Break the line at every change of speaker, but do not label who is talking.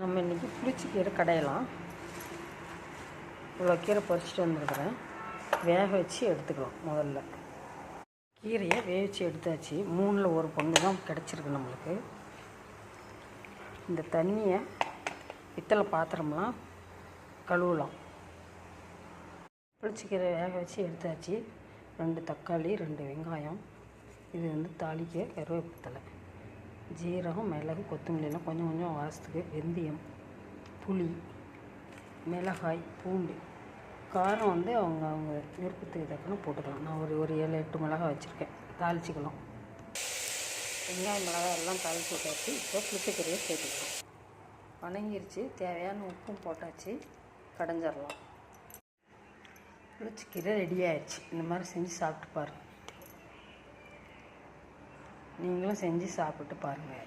நம்ம இன்றைக்கி புளிச்சக்கீரை கடையலாம். இவ்வளோ கீரை பறிச்சுட்டு வந்துருக்குறேன். வேக வச்சு எடுத்துக்கலாம். முதல்ல கீரையை வேவிச்சு எடுத்தாச்சு. 3ல் 1 பங்கு தான் கிடச்சிருக்கு நம்மளுக்கு. இந்த தண்ணியை பித்தளை பாத்திரம்லாம் கழுவலாம். புளிச்சக்கீரை வேக வச்சு எடுத்தாச்சு. 2 தக்காளி, 2 வெங்காயம், இது தாளிக்க கருவேப்பிலை, ஜீரகம், மிளகு, கொத்தமல்லிலாம் கொஞ்சம் கொஞ்சம் வாசத்துக்கு, வெந்தயம், புளி, மிளகாய், பூண்டு. காரம் அவங்க விருப்பத்துக்கு தக்கன போட்டுக்கலாம். நான் ஒரு 7-8 மிளகாய் வச்சுருக்கேன். தாளிச்சிக்கலாம். வெங்காயம், மிளகாய் எல்லாம் தாளிச்சு விட்டாச்சு. இப்போ புளிச்சக்கீரையை சேர்த்துக்கலாம். வணங்கிருச்சு. தேவையான உப்பும் போட்டாச்சு. கடைஞ்சிடலாம். புளிச்சக்கீரை ரெடி ஆயிடுச்சு. இந்த மாதிரி செஞ்சு சாப்பிட்டு பாருங்கள். நீங்களும் செஞ்சு சாப்பிட்டு பாருங்கள்.